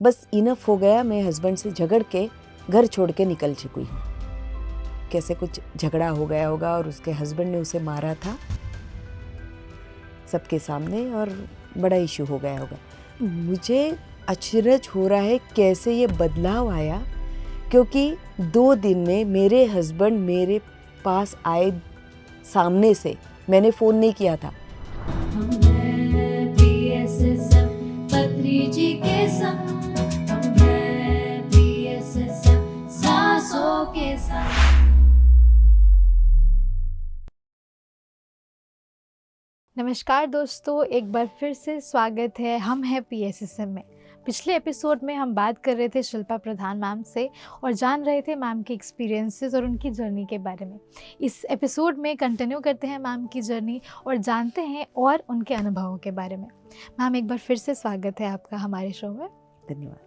बस इनफ हो गया, मैं हस्बैंड से झगड़ के घर छोड़ के निकल चुकी हूँ। कैसे कुछ झगड़ा हो गया होगा और उसके हस्बैंड ने उसे मारा था सबके सामने और बड़ा इशू हो गया होगा। मुझे अचरज हो रहा है कैसे ये बदलाव आया, क्योंकि 2 दिन में मेरे हस्बैंड मेरे पास आए सामने से। मैंने फ़ोन नहीं किया था। नमस्कार दोस्तों, एक बार फिर से स्वागत है। हम हैं PSSM में। पिछले एपिसोड में हम बात कर रहे थे शिल्पा प्रधान मैम से और जान रहे थे मैम के एक्सपीरियंसेस और उनकी जर्नी के बारे में। इस एपिसोड में कंटिन्यू करते हैं मैम की जर्नी और जानते हैं और उनके अनुभवों के बारे में। मैम, एक बार फिर से स्वागत है आपका हमारे शो में। धन्यवाद।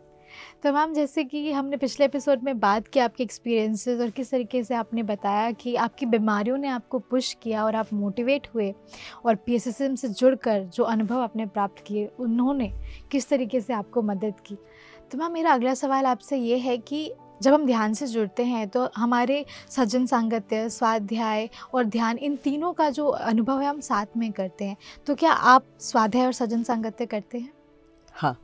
तो मैम, जैसे कि हमने पिछले एपिसोड में बात की आपके एक्सपीरियंसेस और किस तरीके से आपने बताया कि आपकी बीमारियों ने आपको पुश किया और आप मोटिवेट हुए और PSSM से जुड़कर जो अनुभव आपने प्राप्त किए उन्होंने किस तरीके से आपको मदद की। तो मैम, मेरा अगला सवाल आपसे ये है कि जब हम ध्यान से जुड़ते हैं तो हमारे सज्जन सांगत्य, स्वाध्याय और ध्यान, इन तीनों का जो अनुभव है हम साथ में करते हैं। तो क्या आप स्वाध्याय और सज्जन सांगत्य करते हैं? हाँ,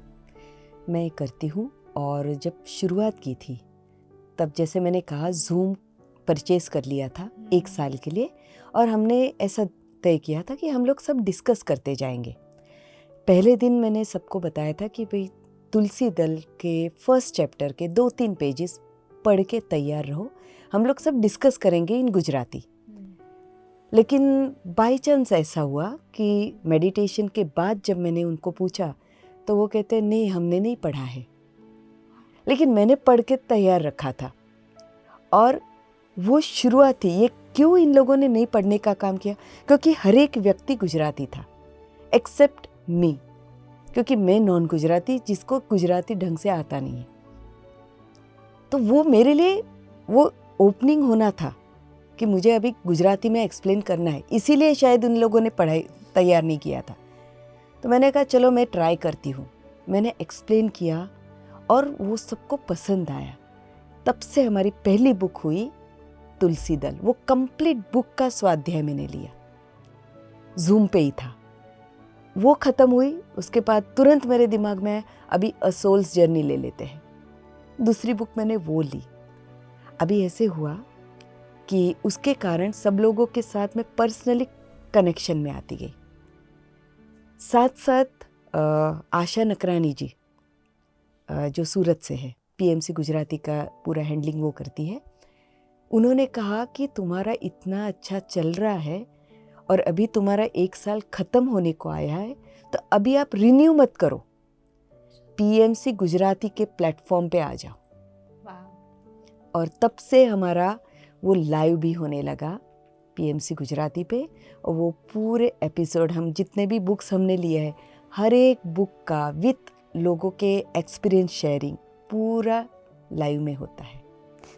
मैं करती हूँ। और जब शुरुआत की थी तब जैसे मैंने कहा ज़ूम परचेज़ कर लिया था 1 साल के लिए, और हमने ऐसा तय किया था कि हम लोग सब डिस्कस करते जाएंगे। पहले दिन मैंने सबको बताया था कि भाई तुलसी दल के फर्स्ट चैप्टर के 2-3 पेजेस पढ़ के तैयार रहो, हम लोग सब डिस्कस करेंगे इन गुजराती। लेकिन बाई चांस ऐसा हुआ कि मेडिटेशन के बाद जब मैंने उनको पूछा तो वो कहते नहीं, हमने नहीं पढ़ा है। लेकिन मैंने पढ़ के तैयार रखा था और वो शुरुआत थी। ये क्यों इन लोगों ने नहीं पढ़ने का काम किया? क्योंकि हर एक व्यक्ति गुजराती था एक्सेप्ट मी, क्योंकि मैं नॉन गुजराती, जिसको गुजराती ढंग से आता नहीं है। तो वो मेरे लिए वो ओपनिंग होना था कि मुझे अभी गुजराती में एक्सप्लेन करना है, इसीलिए शायद उन लोगों ने पढ़ाई तैयार नहीं किया था। तो मैंने कहा चलो मैं ट्राई करती हूँ। मैंने एक्सप्लेन किया और वो सबको पसंद आया। तब से हमारी पहली बुक हुई तुलसी दल। वो कंप्लीट बुक का स्वाध्याय मैंने लिया, जूम पे ही था। वो ख़त्म हुई, उसके बाद तुरंत मेरे दिमाग में अभी अ सोल्स जर्नी ले लेते हैं। दूसरी बुक मैंने वो ली। अभी ऐसे हुआ कि उसके कारण सब लोगों के साथ मैं पर्सनली कनेक्शन में आती गई। साथ साथ आशा नकरानी जी जो सूरत से है, PMC गुजराती का पूरा हैंडलिंग वो करती है, उन्होंने कहा कि तुम्हारा इतना अच्छा चल रहा है और अभी तुम्हारा 1 साल ख़त्म होने को आया है, तो अभी आप रिन्यू मत करो, PMC गुजराती के प्लेटफॉर्म पे आ जाओ। और तब से हमारा वो लाइव भी होने लगा PMC गुजराती पे। और वो पूरे एपिसोड, हम जितने भी बुक्स हमने लिए हैं, हर एक बुक का विथ लोगों के एक्सपीरियंस शेयरिंग पूरा लाइव में होता है।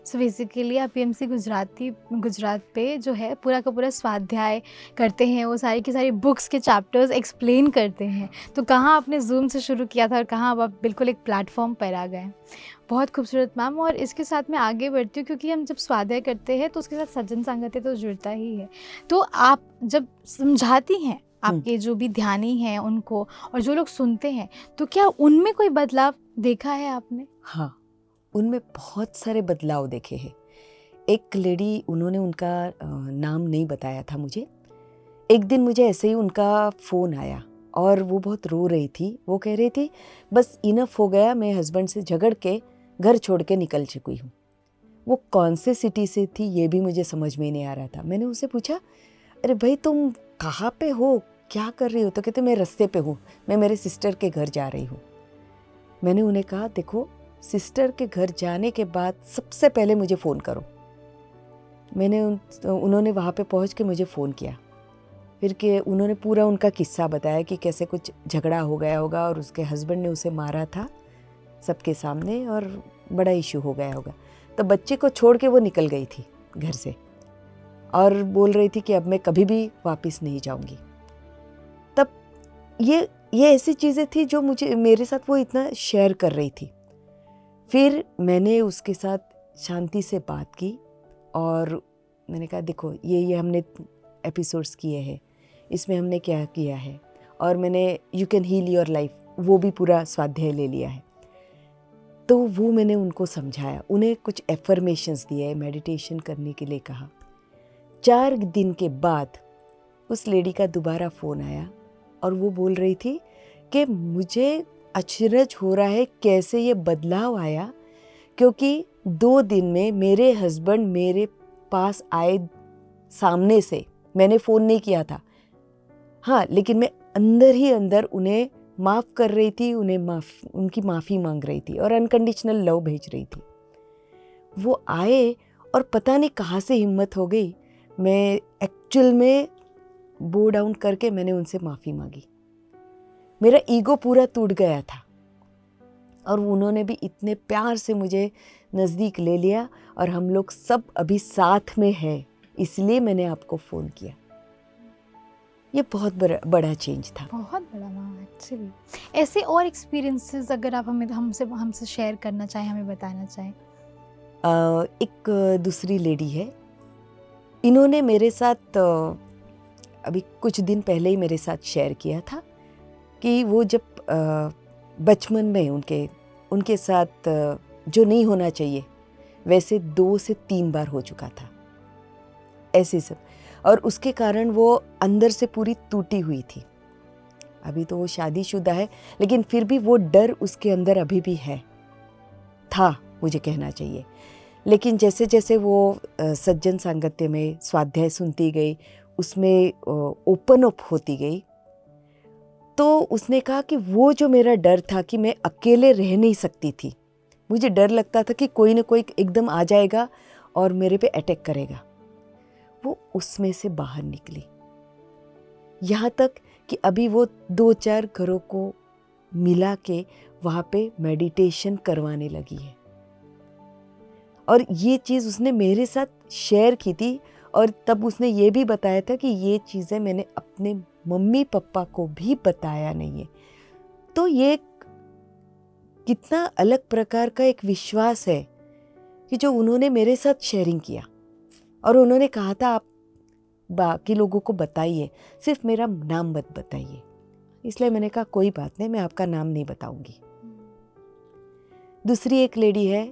सो बेसिकली आप PMC गुजरात पे जो है पूरा का पूरा स्वाध्याय करते हैं, वो सारी की सारी बुक्स के चैप्टर्स एक्सप्लेन करते हैं। तो कहाँ आपने जूम से शुरू किया था और कहाँ अब आप बिल्कुल एक प्लेटफॉर्म पर आ गए। बहुत खूबसूरत मैम। और इसके साथ मैं आगे बढ़ती हूँ क्योंकि हम जब स्वाध्याय करते हैं तो उसके साथ सज्जन संगत्य तो जुड़ता ही है। तो आप जब समझाती हैं आपके जो भी ध्यानी हैं उनको, और जो लोग सुनते हैं, तो क्या उनमें कोई बदलाव देखा है आपने? हाँ, उनमें बहुत सारे बदलाव देखे हैं। एक लेडी, उन्होंने उनका नाम नहीं बताया था मुझे। एक दिन मुझे ऐसे ही उनका फ़ोन आया और वो बहुत रो रही थी। वो कह रही थी बस इनफ हो गया, मैं हस्बैंड से झगड़ के घर छोड़ के निकल चुकी हूँ। वो कौन से सिटी से थी ये भी मुझे समझ में नहीं आ रहा था। मैंने उससे पूछा, अरे भाई तुम कहाँ पे हो, क्या कर रही हो? तो कहते मैं रास्ते पे हूँ, मैं मेरे सिस्टर के घर जा रही हूँ। मैंने उन्हें कहा देखो, सिस्टर के घर जाने के बाद सबसे पहले मुझे फ़ोन करो। उन्होंने वहाँ पे पहुँच के मुझे फ़ोन किया। फिर कि उन्होंने पूरा उनका किस्सा बताया कि कैसे कुछ झगड़ा हो गया होगा और उसके हस्बैंड ने उसे मारा था सबके सामने और बड़ा इशू हो गया होगा। तो बच्चे को छोड़ के वो निकल गई थी घर से और बोल रही थी कि अब मैं कभी भी वापस नहीं जाऊंगी। तब ये ऐसी चीज़ें थी जो मेरे साथ वो इतना शेयर कर रही थी। फिर मैंने उसके साथ शांति से बात की और मैंने कहा देखो ये हमने एपिसोड्स किए हैं, इसमें हमने क्या किया है, और मैंने you can heal your life वो भी पूरा स्वाध्याय ले लिया है। तो वो मैंने उनको समझाया, उन्हें कुछ एफर्मेशंस दिए, मेडिटेशन करने के लिए कहा। 4 दिन के बाद उस लेडी का दोबारा फ़ोन आया और वो बोल रही थी कि मुझे अचरज हो रहा है कैसे ये बदलाव आया, क्योंकि 2 दिन में मेरे हस्बैंड मेरे पास आए सामने से, मैंने फ़ोन नहीं किया था, हाँ, लेकिन मैं अंदर ही अंदर उन्हें माफ़ कर रही थी, उनकी माफ़ी मांग रही थी और अनकंडीशनल लव भेज रही थी। वो आए और पता नहीं कहाँ से हिम्मत हो गई, मैं एक्चुअल में बो डाउन करके मैंने उनसे माफ़ी मांगी। मेरा ईगो पूरा टूट गया था और उन्होंने भी इतने प्यार से मुझे नज़दीक ले लिया और हम लोग सब अभी साथ में हैं, इसलिए मैंने आपको फ़ोन किया। ये बहुत बड़ा चेंज था। बहुत बड़ा मैम एक्चुअली। ऐसे और एक्सपीरियंसेस अगर आप हमसे शेयर करना चाहें, हमें बताना चाहें। एक दूसरी लेडी है, इन्होंने मेरे साथ अभी कुछ दिन पहले ही मेरे साथ शेयर किया था कि वो जब बचपन में उनके साथ जो नहीं होना चाहिए वैसे 2 से 3 बार हो चुका था ऐसे सब, और उसके कारण वो अंदर से पूरी टूटी हुई थी। अभी तो वो शादीशुदा है, लेकिन फिर भी वो डर उसके अंदर अभी भी था, मुझे कहना चाहिए। लेकिन जैसे जैसे वो सज्जन सांगत्य में स्वाध्याय सुनती गई, उसमें ओपन अप होती गई, तो उसने कहा कि वो जो मेरा डर था कि मैं अकेले रह नहीं सकती थी, मुझे डर लगता था कि कोई ना कोई एकदम आ जाएगा और मेरे पे अटैक करेगा, वो उसमें से बाहर निकली। यहाँ तक कि अभी वो 2-4 घरों को मिला के वहाँ पे मेडिटेशन करवाने लगी है। और ये चीज़ उसने मेरे साथ शेयर की थी और तब उसने ये भी बताया था कि ये चीज़ें मैंने अपने मम्मी पापा को भी बताया नहीं है। तो ये कितना अलग प्रकार का एक विश्वास है कि जो उन्होंने मेरे साथ शेयरिंग किया, और उन्होंने कहा था आप बाकी लोगों को बताइए, सिर्फ मेरा नाम मत बताइए। इसलिए मैंने कहा कोई बात नहीं, मैं आपका नाम नहीं बताऊंगी। दूसरी एक लेडी है,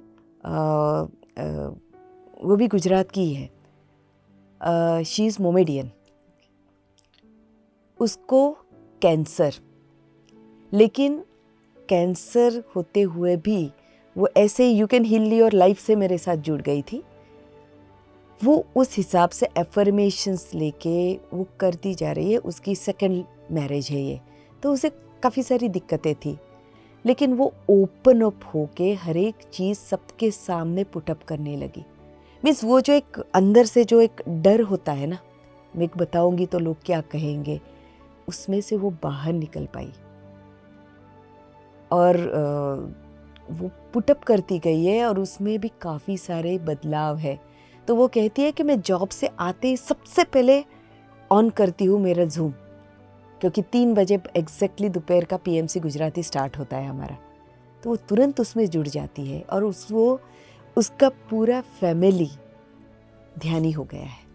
वो भी गुजरात की है, शी इज़ मोमेडियन। उसको कैंसर, लेकिन कैंसर होते हुए भी वो ऐसे you can heal your life से मेरे साथ जुड़ गई थी। वो उस हिसाब से एफर्मेशंस लेके वो करती जा रही है। उसकी 2nd मैरिज है ये, तो उसे काफ़ी सारी दिक्कतें थी, लेकिन वो ओपन अप होके हर एक चीज़ सबके सामने पुटअप करने लगी। मीन्स वो जो एक अंदर से जो एक डर होता है ना, मैं बताऊंगी तो लोग क्या कहेंगे, उसमें से वो बाहर निकल पाई और वो पुटअप करती गई है और उसमें भी काफ़ी सारे बदलाव है। तो वो कहती है कि मैं जॉब से आते ही सबसे पहले ऑन करती हूँ मेरा जूम, क्योंकि 3 बजे एग्जैक्टली दोपहर का पीएमसी गुजराती स्टार्ट होता है हमारा, तो वो तुरंत उसमें जुड़ जाती है और उसका पूरा फैमिली ध्यानी हो गया है।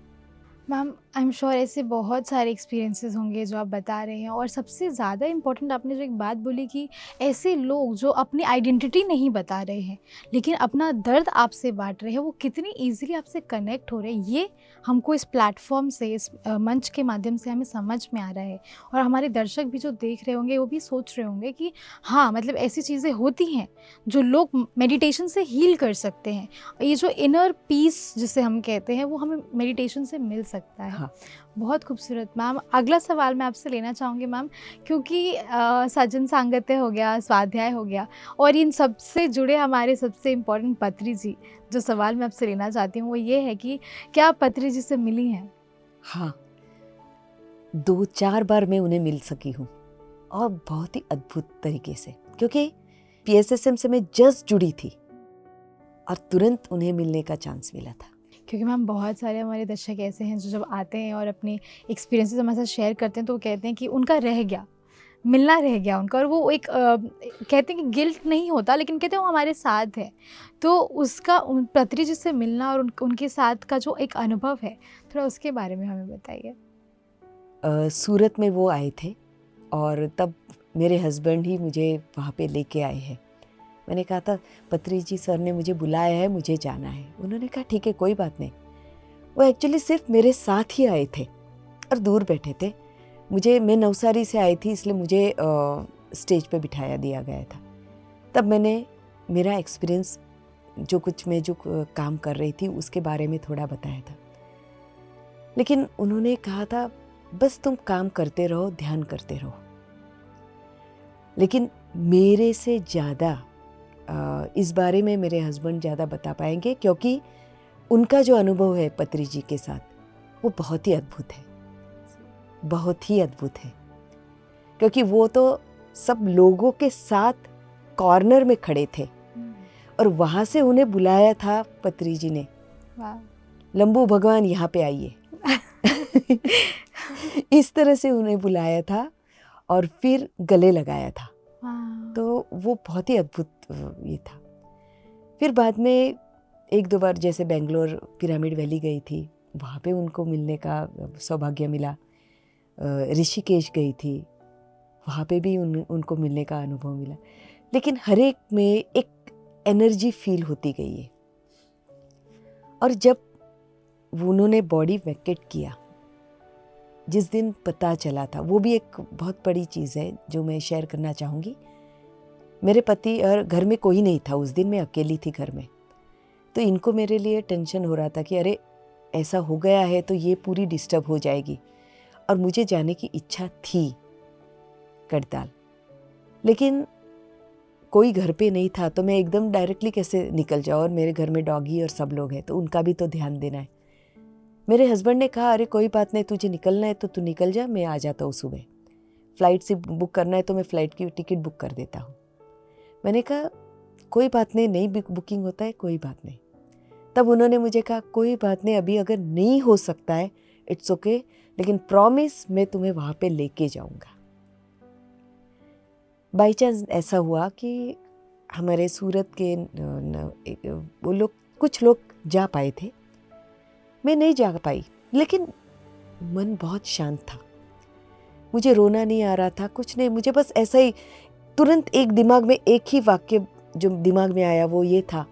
मैम आई एम श्योर ऐसे बहुत सारे एक्सपीरियंसेस होंगे जो आप बता रहे हैं, और सबसे ज़्यादा इम्पोर्टेंट आपने जो एक बात बोली कि ऐसे लोग जो अपनी आइडेंटिटी नहीं बता रहे हैं लेकिन अपना दर्द आपसे बांट रहे हैं, वो कितनी इजीली आपसे कनेक्ट हो रहे हैं, ये हमको इस प्लेटफॉर्म से, इस मंच के माध्यम से हमें समझ में आ रहा है। और हमारे दर्शक भी जो देख रहे होंगे वो भी सोच रहे होंगे कि हाँ, मतलब ऐसी चीज़ें होती हैं जो लोग मेडिटेशन से हील कर सकते हैं। ये जो इनर पीस जिसे हम कहते हैं वो हमें मेडिटेशन से मिल सकता है। हाँ। बहुत खूबसूरत मैम। अगला सवाल मैं आपसे लेना चाहूँगी मैम, क्योंकि सज्जन सांगत्य हो गया, स्वाध्याय हो गया, और इन सब से जुड़े हमारे सबसे इम्पोर्टेंट पत्री जी, जो सवाल मैं आपसे लेना चाहती हूँ वो ये है कि क्या आप पत्री जी से मिली हैं? हाँ, 2-4 बार मैं उन्हें मिल सकी हूँ और बहुत ही अद्भुत तरीके से, क्योंकि PSSM से मैं जस्ट जुड़ी थी और तुरंत उन्हें मिलने का चांस मिला था। क्योंकि मैम बहुत सारे हमारे दर्शक ऐसे हैं जो जब आते हैं और अपने एक्सपीरियंसेस हमारे साथ शेयर करते हैं तो वो कहते हैं कि उनका रह गया, मिलना रह गया उनका, और वो एक कहते हैं कि गिल्ट नहीं होता, लेकिन कहते हैं वो हमारे साथ है। तो उसका पत्री जी से मिलना और उनके साथ का जो एक अनुभव है, थोड़ा उसके बारे में हमें बताइए। सूरत में वो आए थे और तब मेरे हस्बैंड ही मुझे वहाँ पे लेके आए हैं। मैंने कहा था पत्री जी सर ने मुझे बुलाया है, मुझे जाना है। उन्होंने कहा ठीक है कोई बात नहीं। वो एक्चुअली सिर्फ मेरे साथ ही आए थे और दूर बैठे थे। मैं नवसारी से आई थी, इसलिए मुझे स्टेज पे बिठाया दिया गया था। तब मैंने मेरा एक्सपीरियंस जो काम कर रही थी उसके बारे में थोड़ा बताया था। लेकिन उन्होंने कहा था बस तुम काम करते रहो, ध्यान करते रहो। लेकिन मेरे से ज़्यादा इस बारे में मेरे हस्बैंड ज़्यादा बता पाएंगे, क्योंकि उनका जो अनुभव है पत्री जी के साथ वो बहुत ही अद्भुत है, बहुत ही अद्भुत है। क्योंकि वो तो सब लोगों के साथ कॉर्नर में खड़े थे और वहाँ से उन्हें बुलाया था पत्री जी ने, लंबू भगवान यहाँ पे आइए। इस तरह से उन्हें बुलाया था और फिर गले लगाया था। तो वो बहुत ही अद्भुत ये था। फिर बाद में एक दो बार जैसे बेंगलोर पिरामिड वैली गई थी, वहाँ पे उनको मिलने का सौभाग्य मिला। ऋषिकेश गई थी, वहाँ पे भी उनको मिलने का अनुभव मिला। लेकिन हर एक में एक एनर्जी फील होती गई है। और जब उन्होंने बॉडी वैकेट किया, जिस दिन पता चला था, वो भी एक बहुत बड़ी चीज़ है जो मैं शेयर करना चाहूँगी। मेरे पति और घर में कोई नहीं था उस दिन, मैं अकेली थी घर में। तो इनको मेरे लिए टेंशन हो रहा था कि अरे ऐसा हो गया है तो ये पूरी डिस्टर्ब हो जाएगी। और मुझे जाने की इच्छा थी कड़ताल, लेकिन कोई घर पे नहीं था, तो मैं एकदम डायरेक्टली कैसे निकल जाऊँ। और मेरे घर में डॉगी और सब लोग हैं, तो उनका भी तो ध्यान देना है। मेरे हस्बैंड ने कहा अरे कोई बात नहीं, तुझे निकलना है तो तू निकल जा, मैं आ जाता हूँ सुबह। फ़्लाइट से बुक करना है तो मैं फ़्लाइट की टिकट बुक कर देता हूँ। मैंने कहा कोई बात नहीं, नहीं बुकिंग होता है कोई बात नहीं। तब उन्होंने मुझे कहा कोई बात नहीं, अभी अगर नहीं हो सकता है इट्स ओके, लेकिन प्रॉमिस मैं तुम्हें वहाँ पे लेके जाऊँगा। बाई चांस ऐसा हुआ कि हमारे सूरत के वो लोग, कुछ लोग जा पाए थे, मैं नहीं जा पाई। लेकिन मन बहुत शांत था, मुझे रोना नहीं आ रहा था, कुछ नहीं। मुझे बस ऐसा ही तुरंत एक दिमाग में एक ही वाक्य जो दिमाग में आया वो ये था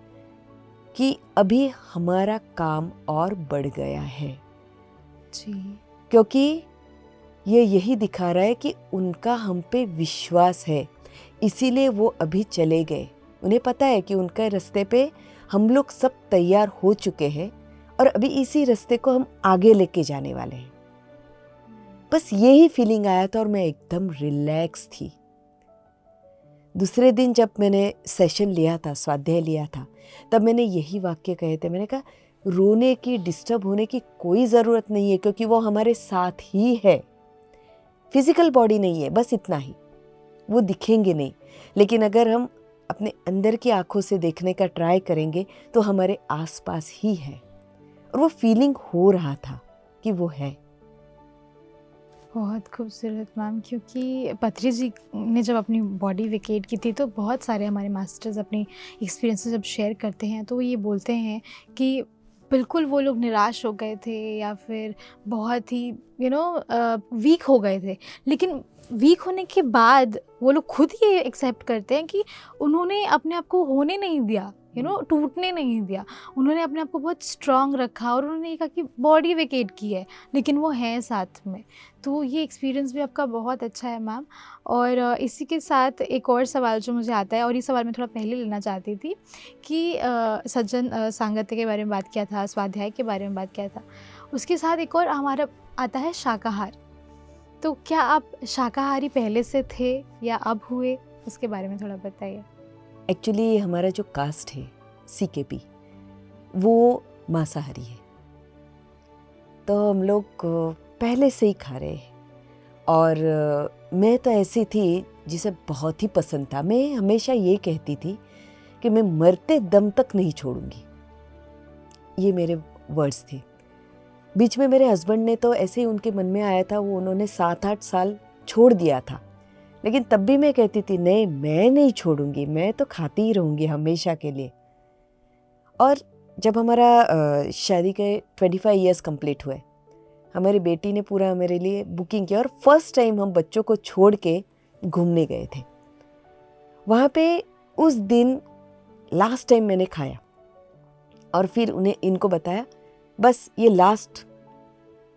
कि अभी हमारा काम और बढ़ गया है जी। क्योंकि ये यही दिखा रहा है कि उनका हम पे विश्वास है, इसीलिए वो अभी चले गए। उन्हें पता है कि उनके रास्ते पे हम लोग सब तैयार हो चुके हैं और अभी इसी रास्ते को हम आगे लेके जाने वाले हैं। बस यही फीलिंग आया था और मैं एकदम रिलैक्स थी। दूसरे दिन जब मैंने सेशन लिया था, स्वाध्याय लिया था, तब मैंने यही वाक्य कहे थे। मैंने कहा रोने की, डिस्टर्ब होने की कोई ज़रूरत नहीं है, क्योंकि वो हमारे साथ ही है। फिजिकल बॉडी नहीं है, बस इतना ही, वो दिखेंगे नहीं। लेकिन अगर हम अपने अंदर की आंखों से देखने का ट्राई करेंगे तो हमारे आसपास ही है। और वो फीलिंग हो रहा था कि वो है। बहुत खूबसूरत मैम, क्योंकि पत्री जी ने जब अपनी बॉडी वेकेट की थी तो बहुत सारे हमारे मास्टर्स अपने एक्सपीरियंसेस जब शेयर करते हैं तो वो ये बोलते हैं कि बिल्कुल वो लोग निराश हो गए थे या फिर बहुत ही वीक हो गए थे, लेकिन वीक होने के बाद वो लोग खुद ये एक्सेप्ट करते हैं कि उन्होंने अपने आप को होने नहीं दिया, टूटने नहीं दिया। उन्होंने अपने आप को बहुत स्ट्रांग रखा और उन्होंने ये कहा कि बॉडी वेकेट की है लेकिन वो है साथ में। तो ये एक्सपीरियंस भी आपका बहुत अच्छा है मैम। और इसी के साथ एक और सवाल जो मुझे आता है, और ये सवाल मैं थोड़ा पहले लेना चाहती थी कि सज्जन सांगत्य के बारे में बात किया था, स्वाध्याय के बारे में बात किया था, उसके साथ एक और हमारा आता है शाकाहार। तो क्या आप शाकाहारी पहले से थे या अब हुए, उसके बारे में थोड़ा बताइए। एक्चुअली हमारा जो कास्ट है CKP, वो मांसाहारी है, तो हम लोग पहले से ही खा रहे हैं। और मैं तो ऐसी थी जिसे बहुत ही पसंद था। मैं हमेशा ये कहती थी कि मैं मरते दम तक नहीं छोड़ूंगी, ये मेरे वर्ड्स थे। बीच में मेरे हस्बैंड ने तो ऐसे ही उनके मन में आया था, वो उन्होंने 7-8 साल छोड़ दिया था, लेकिन तब भी मैं कहती थी नहीं, मैं नहीं छोड़ूंगी, मैं तो खाती ही रहूंगी हमेशा के लिए। और जब हमारा शादी के 25 इयर्स कंप्लीट हुए, हमारी बेटी ने पूरा मेरे लिए बुकिंग किया और फर्स्ट टाइम हम बच्चों को छोड़ के घूमने गए थे। वहाँ पे उस दिन लास्ट टाइम मैंने खाया और फिर उन्हें इनको बताया बस ये लास्ट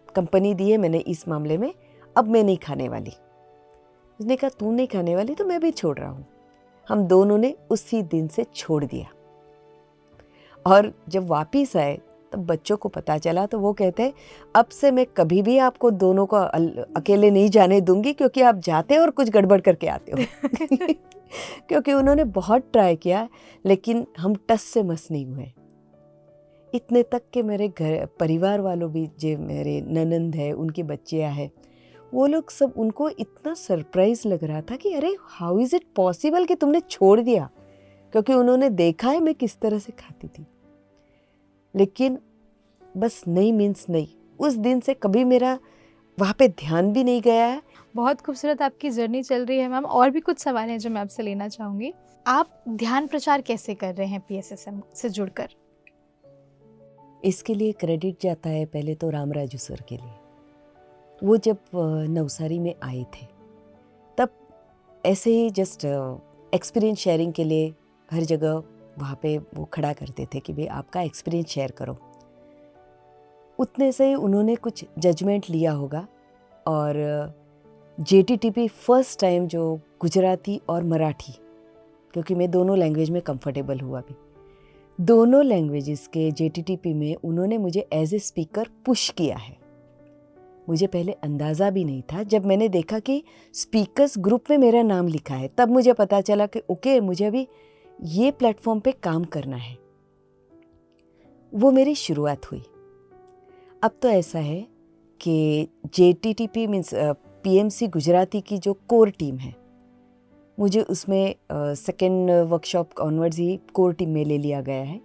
कंपनी दी है मैंने इस मामले में, अब मैं नहीं खाने वाली। उसने कहा तू नहीं खाने वाली तो मैं भी छोड़ रहा हूँ। हम दोनों ने उसी दिन से छोड़ दिया। और जब वापिस आए तब बच्चों को पता चला तो वो कहते हैं अब से मैं कभी भी आपको दोनों को अकेले नहीं जाने दूंगी, क्योंकि आप जाते हो और कुछ गड़बड़ करके आते हो। क्योंकि उन्होंने बहुत ट्राई किया लेकिन हम टस से मस नहीं हुए। इतने तक कि मेरे घर परिवार वालों भी, जो मेरे ननंद है उनके बच्चियाँ हैं, वो लोग सब, उनको इतना सरप्राइज लग रहा था कि अरे हाउ इज़ इट पॉसिबल कि तुमने छोड़ दिया, क्योंकि उन्होंने देखा है मैं किस तरह से खाती थी। लेकिन बस नहीं मीन्स नहीं, उस दिन से कभी मेरा वहाँ पे ध्यान भी नहीं गया है। बहुत खूबसूरत आपकी जर्नी चल रही है मैम। और भी कुछ सवाल हैं जो मैं आपसे लेना चाहूँगी। आप ध्यान प्रचार कैसे कर रहे हैं PSSM से जुड़कर? इसके लिए क्रेडिट जाता है पहले तो रामराजू सर के लिए। वो जब नवसारी में आए थे तब ऐसे ही जस्ट एक्सपीरियंस शेयरिंग के लिए हर जगह वहाँ पे वो खड़ा करते थे कि भाई आपका एक्सपीरियंस शेयर करो। उतने से ही उन्होंने कुछ जजमेंट लिया होगा और JTTP फर्स्ट टाइम जो गुजराती और मराठी, क्योंकि मैं दोनों लैंग्वेज में कंफर्टेबल हुआ भी, दोनों लैंग्वेजेस के JTTP में उन्होंने मुझे एज ए स्पीकर पुश किया है। मुझे पहले अंदाज़ा भी नहीं था। जब मैंने देखा कि स्पीकर्स ग्रुप में मेरा नाम लिखा है तब मुझे पता चला कि ओके, मुझे अभी ये प्लेटफॉर्म पे काम करना है। वो मेरी शुरुआत हुई। अब तो ऐसा है कि JTTP मीन्स PMC गुजराती की जो कोर टीम है, मुझे उसमें सेकेंड वर्कशॉप ऑनवर्ड्स ही कोर टीम में ले लिया गया है।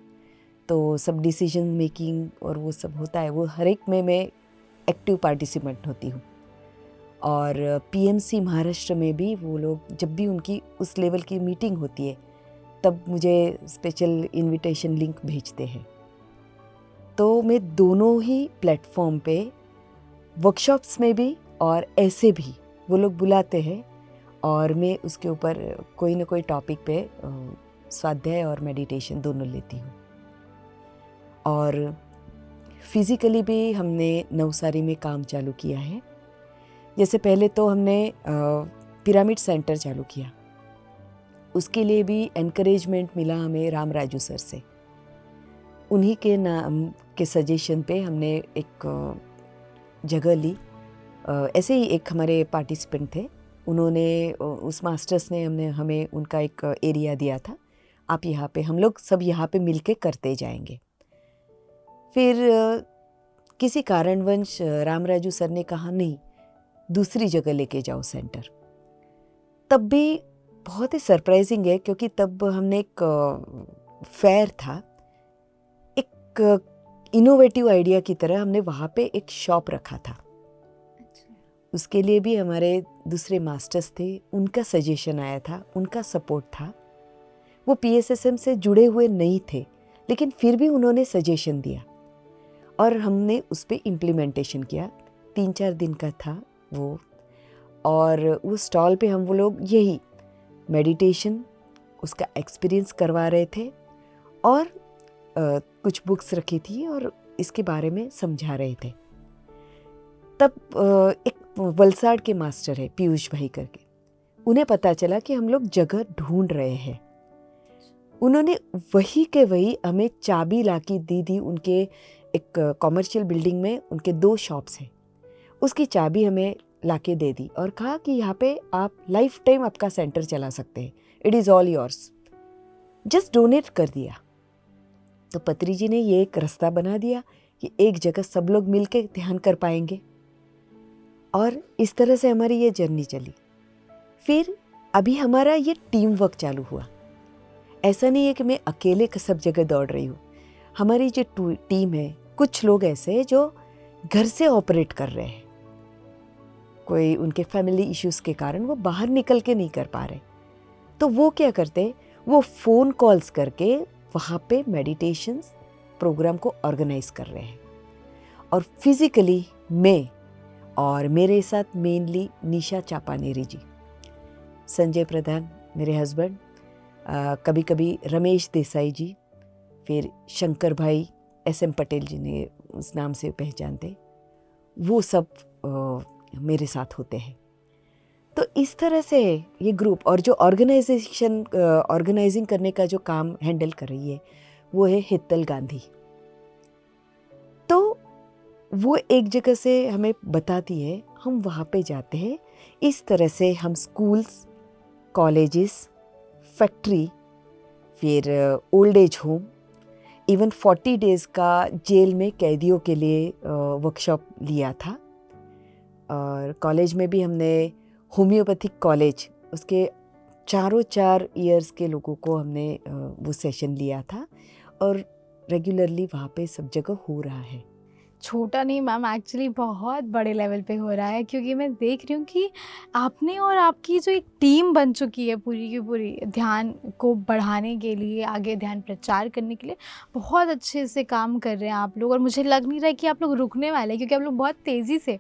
तो सब डिसीजन मेकिंग और वो सब होता है, वो हर एक में मैं एक्टिव पार्टिसिपेंट होती हूँ। और PMC महाराष्ट्र में भी वो लोग जब भी उनकी उस लेवल की मीटिंग होती है तब मुझे स्पेशल इनविटेशन लिंक भेजते हैं। तो मैं दोनों ही प्लेटफॉर्म पे वर्कशॉप्स में भी और ऐसे भी वो लोग बुलाते हैं और मैं उसके ऊपर कोई ना कोई टॉपिक पे स्वाध्याय और मेडिटेशन दोनों लेती हूँ। और फिज़िकली भी हमने नवसारी में काम चालू किया है। जैसे पहले तो हमने पिरामिड सेंटर चालू किया, उसके लिए भी एनकरेजमेंट मिला हमें रामराजू सर से। उन्हीं के नाम के सजेशन पे हमने एक जगह ली। ऐसे ही एक हमारे पार्टिसिपेंट थे, उन्होंने उस मास्टर्स ने हमें उनका एक एरिया दिया था, आप यहाँ पे, हम लोग सब यहाँ पे मिलके करते जाएंगे। फिर किसी कारणवश रामराजू सर ने कहा नहीं, दूसरी जगह लेके जाओ सेंटर। तब भी बहुत ही सरप्राइजिंग है क्योंकि तब हमने एक फेयर था, एक इनोवेटिव आइडिया की तरह हमने वहाँ पे एक शॉप रखा था। उसके लिए भी हमारे दूसरे मास्टर्स थे, उनका सजेशन आया था, उनका सपोर्ट था। वो PSSM से जुड़े हुए नहीं थे लेकिन फिर भी उन्होंने सजेशन दिया और हमने उस पर इम्प्लीमेंटेशन किया। 3-4 दिन का था वो, और वो स्टॉल पे हम वो लोग यही मेडिटेशन उसका एक्सपीरियंस करवा रहे थे और कुछ बुक्स रखी थी और इसके बारे में समझा रहे थे। तब एक वलसाड़ के मास्टर है पीयूष भाई करके, उन्हें पता चला कि हम लोग जगह ढूंढ रहे हैं। उन्होंने वही के वही हमें चाबी लाके दी उनके एक कॉमर्शियल बिल्डिंग में उनके 2 शॉप्स हैं, उसकी चाबी हमें लाके दे दी और कहा कि यहाँ पे आप लाइफ टाइम आपका सेंटर चला सकते हैं, it is all yours, just donate कर दिया। तो पत्री जी ने ये एक रास्ता बना दिया कि एक जगह सब लोग मिलके ध्यान कर पाएंगे और इस तरह से हमारी ये जर्नी चली। फिर अभी हमारा ये टीम वर्क चालू हुआ। ऐसा नहीं है कि मैं अकेले सब जगह दौड़ रही हूँ। हमारी जो टीम है, कुछ लोग ऐसे हैं जो घर से ऑपरेट कर रहे हैं, कोई उनके फैमिली इश्यूज़ के कारण वो बाहर निकल के नहीं कर पा रहे, तो वो क्या करते, वो फ़ोन कॉल्स करके वहाँ पे मेडिटेशंस प्रोग्राम को ऑर्गेनाइज कर रहे हैं। और फिज़िकली मैं और मेरे साथ मेनली निशा चापानेरी जी, संजय प्रधान मेरे हस्बैंड, कभी कभी रमेश देसाई जी, फिर शंकर भाई SM पटेल जी ने उस नाम से पहचानते, वो सब मेरे साथ होते हैं। तो इस तरह से ये ग्रुप, और जो ऑर्गेनाइजिंग करने का जो काम हैंडल कर रही है वो है हितल गांधी। तो वो एक जगह से हमें बताती है, हम वहाँ पे जाते हैं। इस तरह से हम स्कूल्स, कॉलेजेस, फैक्ट्री, फिर old age home, even 40 days का जेल में कैदियों के लिए वर्कशॉप लिया था। और कॉलेज में भी हमने होम्योपैथिक कॉलेज, उसके 4 ईयर्स के लोगों को हमने वो सेशन लिया था, और रेगुलरली वहाँ पे सब जगह हो रहा है। छोटा नहीं मैम, एक्चुअली बहुत बड़े लेवल पे हो रहा है, क्योंकि मैं देख रही हूँ कि आपने और आपकी जो एक टीम बन चुकी है पूरी की पूरी, ध्यान को बढ़ाने के लिए, आगे ध्यान प्रचार करने के लिए बहुत अच्छे से काम कर रहे हैं आप लोग। और मुझे लग नहीं रहा है कि आप लोग रुकने वाले हैं, क्योंकि आप लोग बहुत तेज़ी से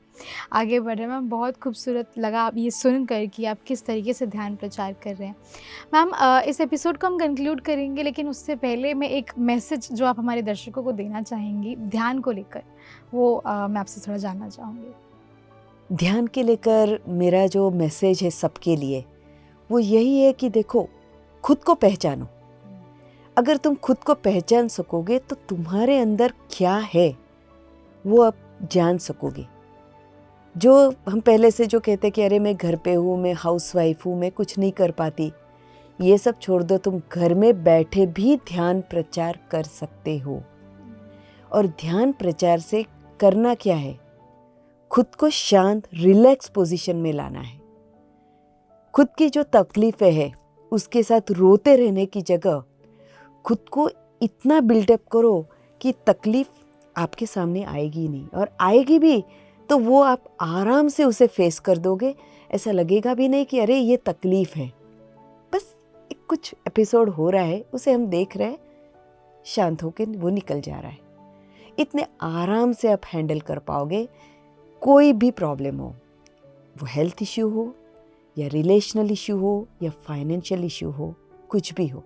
आगे बढ़ रहे हैं। मैम बहुत खूबसूरत लगा आप ये सुनकर कि आप किस तरीके से ध्यान प्रचार कर रहे हैं। मैम इस एपिसोड को हम कंक्लूड करेंगे, लेकिन उससे पहले मैं एक मैसेज जो आप हमारे दर्शकों को देना चाहेंगी ध्यान को लेकर, वो मैं आपसे थोड़ा जानना चाहूँगी। ध्यान के लेकर मेरा जो मैसेज है सबके लिए, वो यही है कि देखो, खुद को पहचानो। अगर तुम खुद को पहचान सकोगे तो तुम्हारे अंदर क्या है वो आप जान सकोगे। जो हम पहले से जो कहते कि अरे मैं घर पे हूँ, मैं हाउसवाइफ हूँ, मैं कुछ नहीं कर पाती, ये सब छोड़ दो। तुम घर में बैठे भी ध्यान प्रचार कर सकते हो। और ध्यान प्रचार से करना क्या है, खुद को शांत रिलैक्स पोजीशन में लाना है। खुद की जो तकलीफें है उसके साथ रोते रहने की जगह खुद को इतना बिल्डअप करो कि तकलीफ आपके सामने आएगी नहीं, और आएगी भी तो वो आप आराम से उसे फेस कर दोगे। ऐसा लगेगा भी नहीं कि अरे ये तकलीफ है, बस एक कुछ एपिसोड हो रहा है, उसे हम देख रहे हैं, शांत होकर वो निकल जा रहा है। इतने आराम से आप हैंडल कर पाओगे कोई भी प्रॉब्लम हो, वो हेल्थ इश्यू हो या रिलेशनल इश्यू हो या फाइनेंशियल इश्यू हो, कुछ भी हो,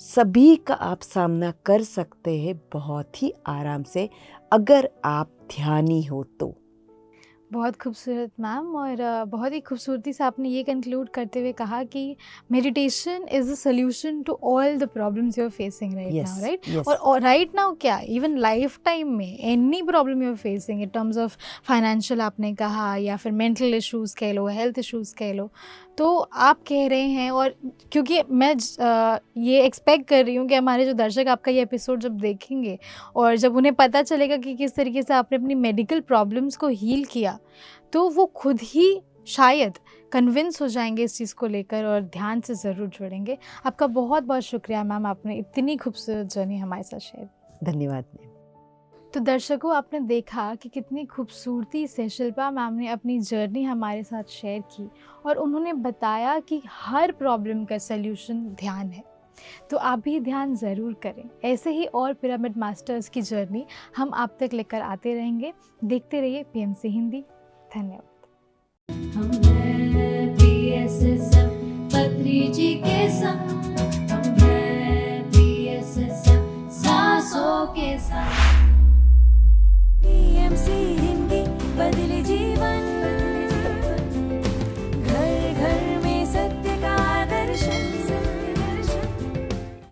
सभी का आप सामना कर सकते हैं बहुत ही आराम से, अगर आप ध्यानी हो तो। बहुत खूबसूरत मैम, और बहुत ही खूबसूरती से आपने ये कंक्लूड करते हुए कहा कि meditation is the solution to all the problems you are facing right now, right? और राइट नाउ क्या, इवन लाइफ टाइम में any problem you are facing in terms of financial आपने कहा, या फिर मेंटल इश्यूज़ कह लो, हेल्थ इश्यूज़ कह लो, तो आप कह रहे हैं। और क्योंकि मैं ये एक्सपेक्ट कर रही हूँ कि हमारे जो दर्शक आपका ये एपिसोड जब देखेंगे और जब उन्हें पता चलेगा कि किस तरीके से आपने अपनी मेडिकल प्रॉब्लम्स को हील किया, तो वो खुद ही शायद कन्विंस हो जाएंगे इस चीज़ को लेकर और ध्यान से ज़रूर जुड़ेंगे। आपका बहुत बहुत शुक्रिया मैम, आपने इतनी खूबसूरत जर्नी हमारे साथ शेयर। धन्यवाद मैम। तो दर्शकों, आपने देखा कि कितनी खूबसूरती से शिल्पा मैम ने अपनी जर्नी हमारे साथ शेयर की, और उन्होंने बताया कि हर प्रॉब्लम का सल्यूशन ध्यान है। तो आप भी ध्यान ज़रूर करें। ऐसे ही और पिरामिड मास्टर्स की जर्नी हम आप तक लेकर आते रहेंगे। देखते रहिए PMC हिंदी। धन्यवाद। हम हैं PSSM पत्री जी के संग।